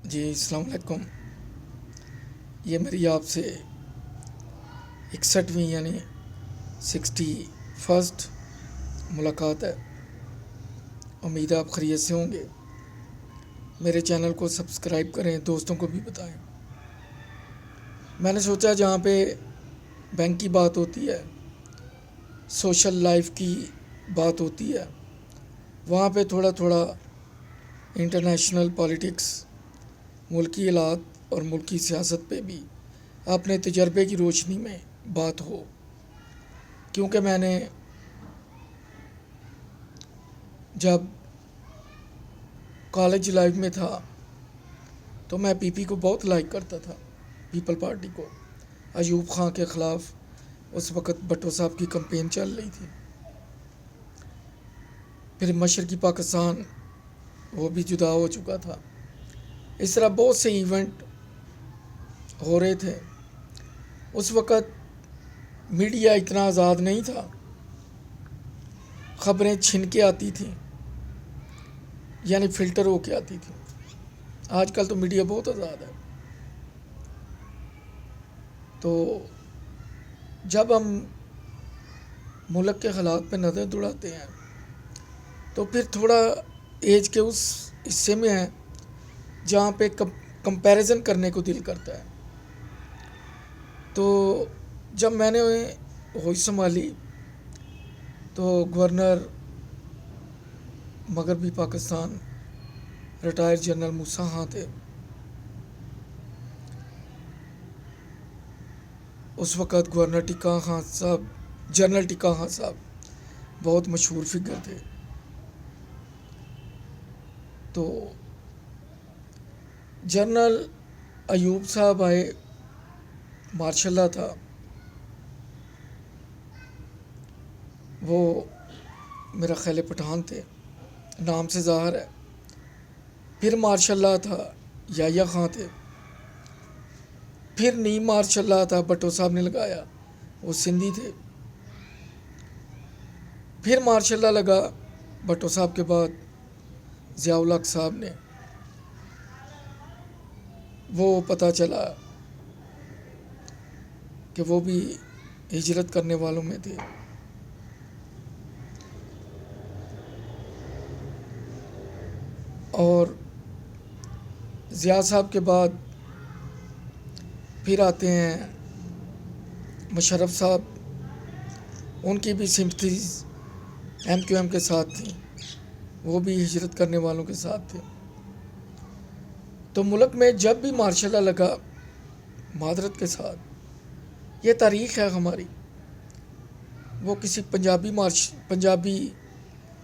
جی السلام علیکم. یہ میری آپ سے 61ویں یعنی 61 ملاقات ہے. امید ہے آپ خیریت سے ہوں گے. میرے چینل کو سبسکرائب کریں, دوستوں کو بھی بتائیں. میں نے سوچا جہاں پہ بینک کی بات ہوتی ہے, سوشل لائف کی بات ہوتی ہے, وہاں پہ تھوڑا تھوڑا انٹرنیشنل پالیٹکس, ملکی حالات اور ملکی سیاست پہ بھی اپنے تجربے کی روشنی میں بات ہو. کیونکہ میں نے جب کالج لائف میں تھا تو میں پی پی کو بہت لائک کرتا تھا, پیپل پارٹی کو. ایوب خان کے خلاف اس وقت بھٹو صاحب کی کمپین چل رہی تھی. پھر مشرقی پاکستان وہ بھی جدا ہو چکا تھا. اس طرح بہت سے ایونٹ ہو رہے تھے. اس وقت میڈیا اتنا آزاد نہیں تھا, خبریں چھن کے آتی تھیں, یعنی فلٹر ہو کے آتی تھیں. آج کل تو میڈیا بہت آزاد ہے. تو جب ہم ملک کے حالات پہ نظر دوڑاتے ہیں تو پھر تھوڑا ایج کے اس حصے میں ہے جہاں پہ کمپیریزن کرنے کو دل کرتا ہے. تو جب میں نے ہوش سنبھالی تو گورنر مغربی پاکستان ریٹائر جنرل موسیٰ خان تھے. اس وقت گورنر ٹکا خان صاحب, جنرل ٹکا خان صاحب بہت مشہور فگر تھے. تو جنرل ایوب صاحب آئے, ماشاء اللہ تھا. وہ میرا خیال پٹھان تھے, نام سے ظاہر ہے. پھر ماشاء اللہ تھا یحییٰ خان تھے. پھر نیم ماشاء اللہ تھا بھٹو صاحب نے لگایا, وہ سندھی تھے. پھر ماشاء اللہ لگا بھٹو صاحب کے بعد ضیاء الحق صاحب نے. وہ پتہ چلا کہ وہ بھی ہجرت کرنے والوں میں تھے. اور ضیاء صاحب کے بعد پھر آتے ہیں مشرف صاحب. ان کی بھی سمپتھیز ایم کیو ایم کے ساتھ تھیں, وہ بھی ہجرت کرنے والوں کے ساتھ تھے. تو ملک میں جب بھی ماشاء اللہ لگا, معذرت کے ساتھ, یہ تاریخ ہے ہماری, وہ کسی پنجابی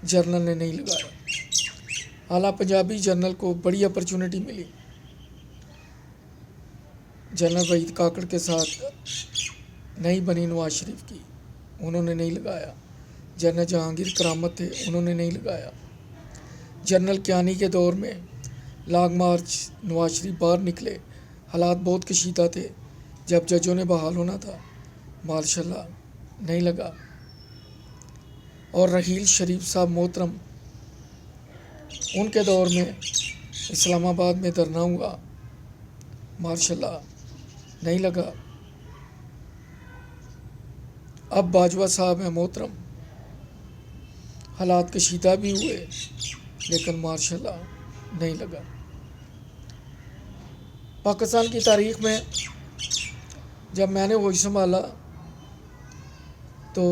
جرنل نے نہیں لگایا. اعلیٰ پنجابی جرنل کو بڑی اپرچونٹی ملی. جنرل وحید کاکڑ کے ساتھ نہیں بنی نواز شریف کی, انہوں نے نہیں لگایا. جنرل جہانگیر کرامت تھے, انہوں نے نہیں لگایا. جنرل کیانی کے دور میں لانگ مارچ نواز شریف باہر نکلے, حالات بہت کشیدہ تھے. جب ججوں نے بحال ہونا تھا, ماشاء اللہ نہیں لگا. اور رحیل شریف صاحب محترم, ان کے دور میں اسلام آباد میں دھرنا ہوا, ماشاء اللہ نہیں لگا. اب باجوہ صاحب ہیں محترم, حالات کشیدہ بھی ہوئے لیکن ماشاء اللہ نہیں لگا. پاکستان کی تاریخ میں جب میں نے ہوش سنبھالا تو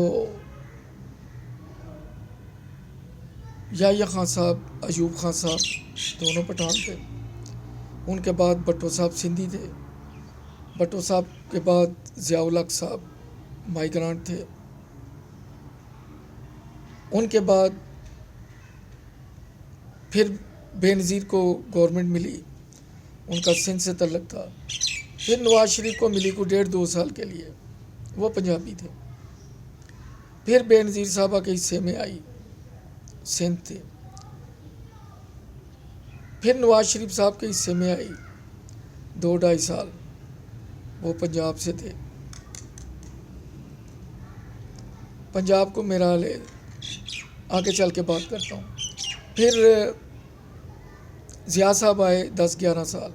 یحییٰ خان صاحب, ایوب خان صاحب دونوں پٹھان تھے. ان کے بعد بھٹو صاحب سندھی تھے. بھٹو صاحب کے بعد ضیاء الحق صاحب مائیگرانٹ تھے. ان کے بعد پھر بے نظیر کو گورنمنٹ ملی, ان کا سندھ سے تعلق تھا. پھر نواز شریف کو ملی کو 1.5-2 سال کے لیے, وہ پنجابی تھے. پھر بے نظیر صاحبہ کے حصے میں آئی, سندھ تھے. پھر نواز شریف صاحب کے حصے میں آئی 2-2.5 سال, وہ پنجاب سے تھے. پنجاب کو میرا آگے چل کے بات کرتا ہوں. پھر ضیاء صاحب آئے 10-11 سال،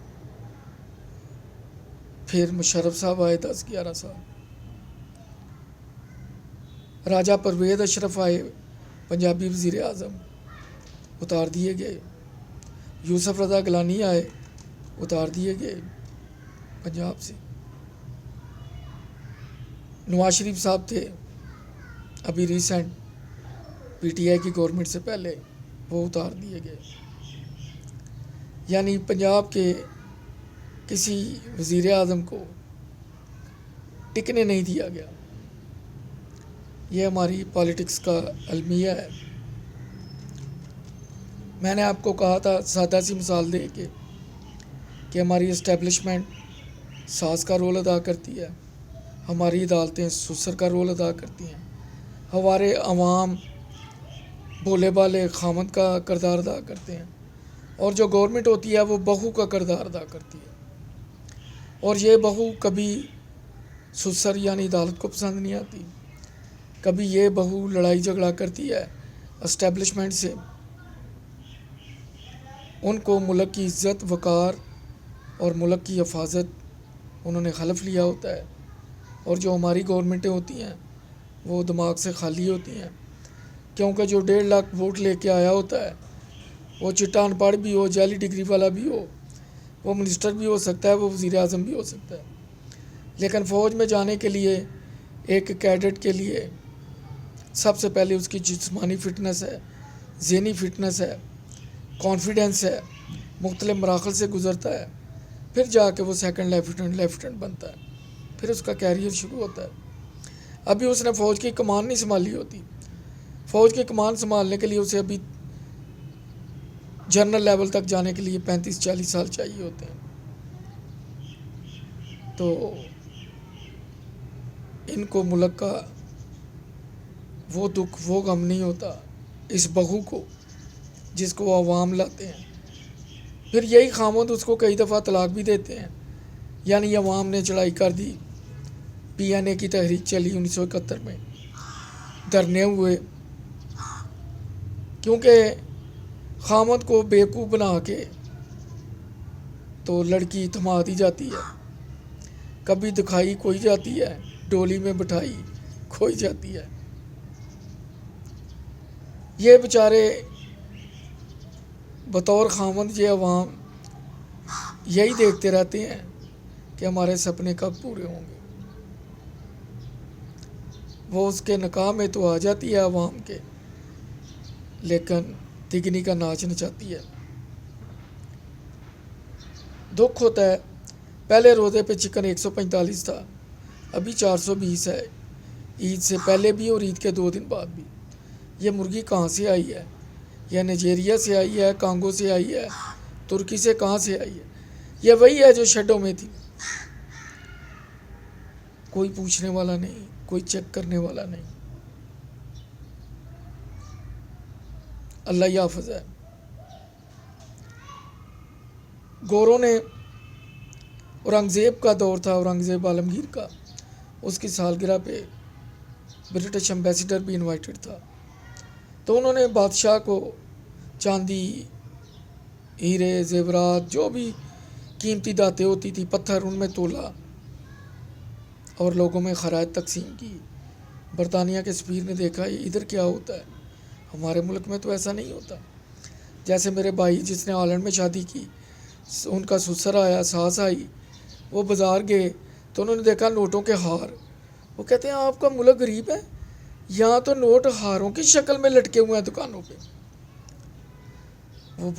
پھر مشرف صاحب آئے 10-11 سال، راجہ پرویز اشرف آئے پنجابی وزیر اعظم، اتار دیے گئے، یوسف رضا گیلانی آئے، اتار دیے گئے پنجاب سے، نواز شریف صاحب تھے ابھی ریسنٹ پی ٹی آئی کی گورنمنٹ سے پہلے، وہ اتار دیے گئے۔ یعنی پنجاب کے کسی وزیر اعظم کو ٹکنے نہیں دیا گیا۔ یہ ہماری پالیٹکس کا المیہ ہے۔ میں نے آپ کو کہا تھا سادہ سی مثال دے کے کہ ہماری اسٹیبلشمنٹ ساز کا رول ادا کرتی ہے، ہماری عدالتیں سسر کا رول ادا کرتی ہیں، ہمارے عوام بولے بالے خامد کا کردار ادا کرتے ہیں، اور جو گورنمنٹ ہوتی ہے وہ بہو کا کردار ادا کرتی ہے، اور یہ بہو کبھی سسر یعنی عدالت کو پسند نہیں آتی، کبھی یہ بہو لڑائی جھگڑا کرتی ہے اسٹیبلشمنٹ سے۔ ان کو ملک کی عزت وقار اور ملک کی حفاظت انہوں نے حلف لیا ہوتا ہے، اور جو ہماری گورنمنٹیں ہوتی ہیں وہ دماغ سے خالی ہوتی ہیں، کیونکہ جو 1.5 لاکھ ووٹ لے کے آیا ہوتا ہے وہ چٹا ان پڑھ بھی ہو، جعلی ڈگری والا بھی ہو، وہ منسٹر بھی ہو سکتا ہے، وہ وزیر اعظم بھی ہو سکتا ہے، لیکن فوج میں جانے کے لیے ایک کیڈٹ کے لیے سب سے پہلے اس کی جسمانی فٹنس ہے، ذہنی فٹنس ہے، کانفیڈنس ہے، مختلف مراحل سے گزرتا ہے، پھر جا کے وہ سیکنڈ لیفٹیننٹ بنتا ہے، پھر اس کا کیریئر شروع ہوتا ہے۔ ابھی اس نے فوج کی کمان نہیں سنبھالی ہوتی، فوج کی کمان سنبھالنے کے لیے اسے ابھی جنرل لیول تک جانے کے لیے 35-40 سال چاہیے ہوتے ہیں۔ تو ان کو ملک کا وہ دکھ وہ غم نہیں ہوتا اس بہو کو جس کو عوام لاتے ہیں، پھر یہی خامد اس کو کئی دفعہ طلاق بھی دیتے ہیں۔ یعنی عوام نے چڑھائی کر دی، پی این اے کی تحریک چلی 1971 میں، دھرنے ہوئے، کیونکہ خامد کو بیوقوف بنا کے تو لڑکی تھما دی جاتی ہے، کبھی دکھائی کھوئی جاتی ہے، ڈولی میں بٹھائی کھوئی جاتی ہے۔ یہ بیچارے بطور خامد یہ عوام یہی دیکھتے رہتے ہیں کہ ہمارے سپنے کب پورے ہوں گے۔ وہ اس کے نکاح میں تو آ جاتی ہے عوام کے، لیکن تگنی کا ناچ نچاتی ہے۔ دکھ ہوتا ہے، پہلے روزے پہ چکن 145 تھا، ابھی 420 ہے، عید سے پہلے بھی اور عید کے 2 دن بعد بھی۔ یہ مرغی کہاں سے آئی ہے؟ یہ نائجیریا سے آئی ہے، کانگو سے آئی ہے، ترکی سے کہاں سے آئی ہے؟ یہ وہی ہے جو شیڈوں میں تھی، کوئی پوچھنے والا نہیں، کوئی چیک کرنے والا نہیں۔ اللہ ہی حافظ ہے۔ گوروں نے اورنگزیب کا دور تھا، اورنگزیب عالمگیر کا، اس کی سالگرہ پہ برٹش ایمبیسیڈر بھی انوائٹڈ تھا، تو انہوں نے بادشاہ کو چاندی، ہیرے، زیورات، جو بھی قیمتی دھاتیں ہوتی تھی، پتھر، ان میں تولا اور لوگوں میں خراج تقسیم کی۔ برطانیہ کے سفیر نے دیکھا یہ ادھر کیا ہوتا ہے، ہمارے ملک میں تو ایسا نہیں ہوتا۔ جیسے میرے بھائی جس نے ہالینڈ میں شادی کی، ان کا سسر آیا، ساس آئی، وہ بازار گئے تو انہوں نے دیکھا نوٹوں کے ہار، وہ کہتے ہیں آپ کا ملک غریب ہے، یہاں تو نوٹ ہاروں کی شکل میں لٹکے ہوئے ہیں دکانوں پہ۔ وہ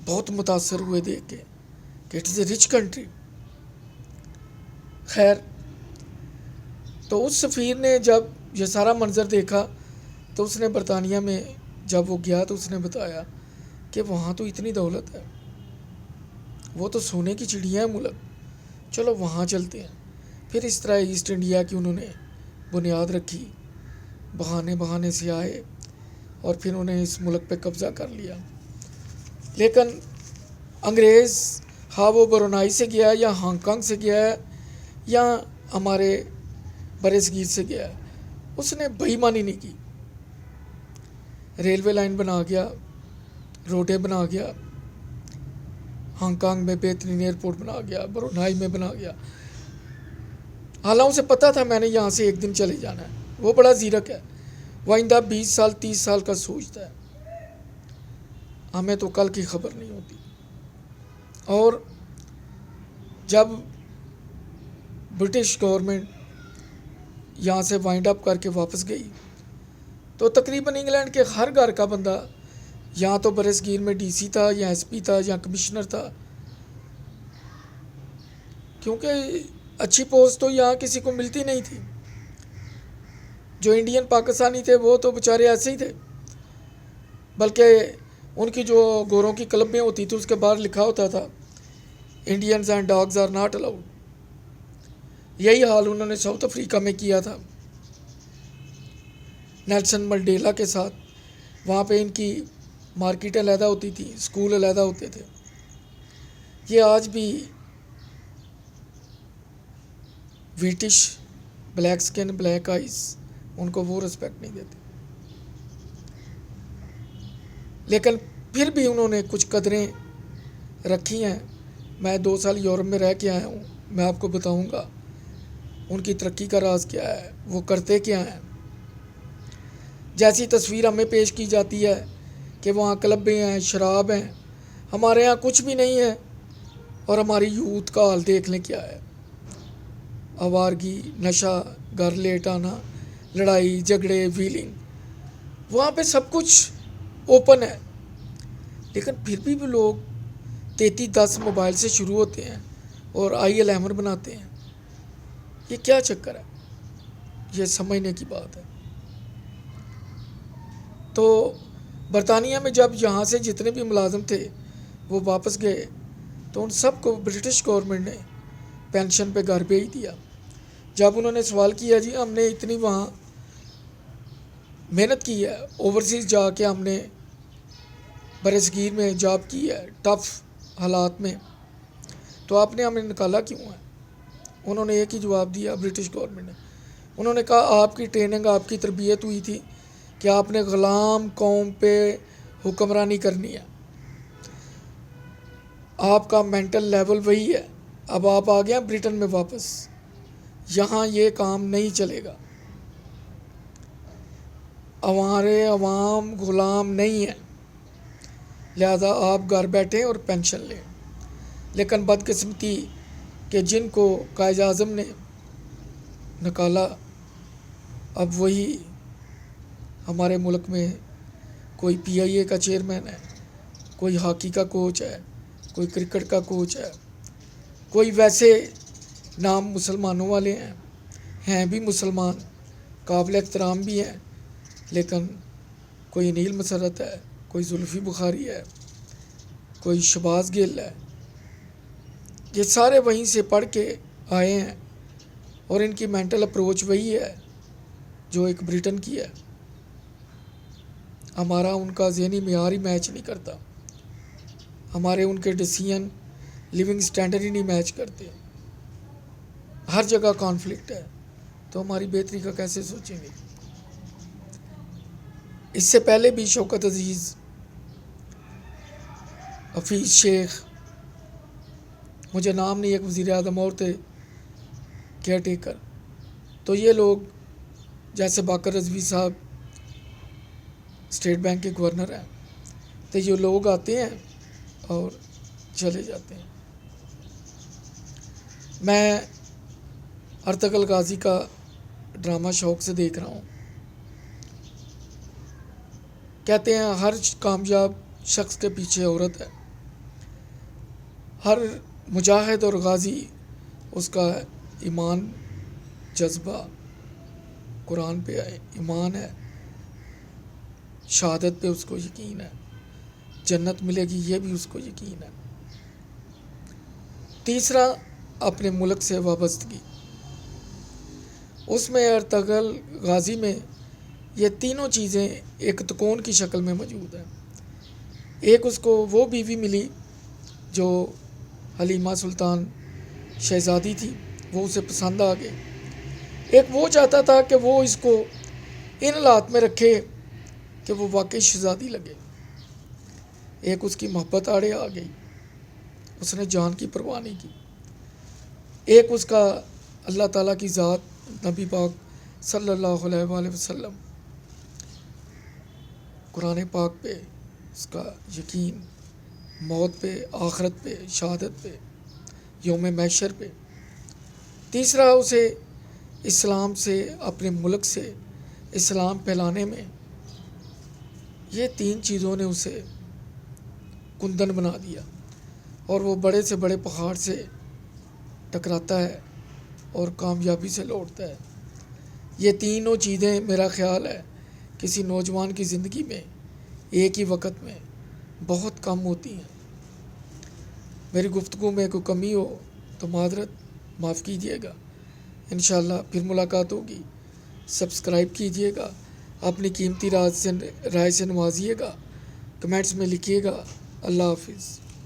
بہت متاثر ہوئے دیکھ کے کہ it is a rich country. خیر، تو اس سفیر نے جب یہ سارا منظر دیکھا تو اس نے برطانیہ میں جب وہ گیا تو اس نے بتایا کہ وہاں تو اتنی دولت ہے، وہ تو سونے کی چڑیا ہے ملک، چلو وہاں چلتے ہیں۔ پھر اس طرح ایسٹ انڈیا کی انہوں نے بنیاد رکھی، بہانے سے آئے اور پھر انہیں اس ملک پہ قبضہ کر لیا۔ لیکن انگریز ہاں وہ برونائی سے گیا ہے یا ہانگ کانگ سے گیا ہے یا ہمارے بر صغیر سے گیا ہے، اس نے بے ایمانی نہیں کی۔ ریلوے لائن بنا گیا، روڈیں بنا گیا، ہانگ کانگ میں بہترین ایئرپورٹ بنا گیا، برونائی میں بنا گیا. حالانکہ اسے پتہ تھا میں نے یہاں سے ایک دن چلے جانا ہے. وہ بڑا زیرک ہے، وہ آئندہ 20 سال 30 سال کا سوچتا ہے. ہمیں تو کل کی خبر نہیں ہوتی. اور جب برٹش گورنمنٹ یہاں سے وائنڈ اپ کر کے واپس گئی تو تقریباً انگلینڈ کے ہر گھر کا بندہ یا تو برصغیر میں ڈی سی تھا یا ایس پی تھا یا کمشنر تھا، کیونکہ اچھی پوسٹ تو یہاں کسی کو ملتی نہیں تھی. جو انڈین پاکستانی تھے وہ تو بیچارے ایسے ہی تھے، بلکہ ان کی جو گوروں کی کلبیں ہوتی تھی اس کے باہر لکھا ہوتا تھا Indians and dogs are not allowed. یہی حال انہوں نے ساؤتھ افریقہ میں کیا تھا نیلسن منڈیلا کے ساتھ. وہاں پہ ان کی مارکیٹیں علیحدہ ہوتی تھیں، اسکول علیحدہ ہوتے تھے. یہ آج بھی ویٹش بلیک سکن بلیک آئیز ان کو وہ رسپیکٹ نہیں دیتے. لیکن پھر بھی انہوں نے کچھ قدریں رکھی ہیں. میں 2 سال یورپ میں رہ کے آیا ہوں، میں آپ کو بتاؤں گا ان کی ترقی کا راز کیا ہے، وہ کرتے کیا ہیں. جیسی تصویر ہمیں پیش کی جاتی ہے کہ وہاں کلبیں ہیں، شراب ہیں، ہمارے ہاں کچھ بھی نہیں ہے. اور ہماری یوتھ کا حال دیکھ لیں کیا ہے. آوارگی، نشہ، گھر لیٹ آنا، لڑائی جھگڑے، ویلنگ، وہاں پہ سب کچھ اوپن ہے. لیکن پھر بھی لوگ 3310 موبائل سے شروع ہوتے ہیں اور IL بناتے ہیں. یہ کیا چکر ہے؟ یہ سمجھنے کی بات ہے. تو برطانیہ میں جب یہاں سے جتنے بھی ملازم تھے وہ واپس گئے تو ان سب کو برٹش گورنمنٹ نے پینشن پہ گھر بھیج دیا. جب انہوں نے سوال کیا جی ہم نے اتنی وہاں محنت کی ہے، اوورسیز جا کے ہم نے برصغیر میں جاب کی ہے ٹف حالات میں، تو آپ نے ہمیں نکالا کیوں ہے؟ انہوں نے ایک ہی جواب دیا برٹش گورنمنٹ نے. انہوں نے کہا آپ کی ٹریننگ، آپ کی تربیت ہوئی تھی کہ آپ نے غلام قوم پہ حکمرانی کرنی ہے، آپ کا مینٹل لیول وہی ہے. اب آپ آ گئے برٹن میں واپس، یہاں یہ کام نہیں چلے گا. ہمارے عوام غلام نہیں ہیں، لہذا آپ گھر بیٹھیں اور پینشن لیں. لیکن بدقسمتی کہ جن کو قائد اعظم نے نکالا اب وہی ہمارے ملک میں کوئی PIA کا چیئرمین ہے، کوئی ہاکی کا کوچ ہے، کوئی کرکٹ کا کوچ ہے، کوئی ویسے نام مسلمانوں والے ہیں بھی مسلمان، قابل احترام بھی ہیں، لیکن کوئی انیل مسرت ہے، کوئی زلفی بخاری ہے، کوئی شباز گل ہے. یہ سارے وہیں سے پڑھ کے آئے ہیں اور ان کی مینٹل اپروچ وہی ہے جو ایک برٹن کی ہے. ہمارا ان کا ذہنی معیار ہی میچ نہیں کرتا، ہمارے ان کے ڈیسیژن لیونگ سٹینڈرڈ ہی نہیں میچ کرتے. ہر جگہ کانفلکٹ ہے، تو ہماری بہتری کا کیسے سوچیں گے؟ اس سے پہلے بھی شوکت عزیز، حفیظ شیخ، مجھے نام نہیں، ایک وزیر اعظم اور تھے کیئر ٹیکر، تو یہ لوگ جیسے باقر رضوی صاحب اسٹیٹ بینک کے گورنر ہیں، تو یہ لوگ آتے ہیں اور چلے جاتے ہیں. میں ارطغرل غازی کا ڈرامہ شوق سے دیکھ رہا ہوں. کہتے ہیں ہر کامیاب شخص کے پیچھے عورت ہے، ہر مجاہد اور غازی اس کا ایمان جذبہ قرآن پہ ایمان ہے، شہادت پہ اس کو یقین ہے، جنت ملے گی یہ بھی اس کو یقین ہے. تیسرا اپنے ملک سے وابستگی، اس میں ارطغرل غازی میں یہ تینوں چیزیں ایک تکون کی شکل میں موجود ہیں. ایک اس کو وہ بیوی ملی جو حلیمہ سلطان شہزادی تھی، وہ اسے پسند آ گئی. ایک وہ چاہتا تھا کہ وہ اس کو ان حالات میں رکھے کہ وہ واقعی شہزادی لگے. ایک اس کی محبت آڑے آ گئی، اس نے جان کی پرواہ نہیں کی۔ ایک اس کا اللہ تعالیٰ کی ذات، نبی پاک صلی اللہ علیہ وآلہ وسلم، قرآن پاک پہ اس کا یقین، موت پہ، آخرت پہ، شہادت پہ، یوم محشر پہ۔ تیسرا اسے اسلام سے، اپنے ملک سے اسلام پھیلانے میں یہ 3 چیزوں نے اسے کندن بنا دیا، اور وہ بڑے سے بڑے پہاڑ سے ٹکراتا ہے اور کامیابی سے لوٹتا ہے۔ یہ تینوں چیزیں میرا خیال ہے کسی نوجوان کی زندگی میں ایک ہی وقت میں بہت کم ہوتی ہیں۔ میری گفتگو میں کوئی کمی ہو تو معذرت، معاف کیجیے گا۔ انشاءاللہ پھر ملاقات ہوگی۔ سبسکرائب کیجیے گا، اپنی قیمتی رائے سے نوازیے گا، کمنٹس میں لکھیے گا۔ اللہ حافظ۔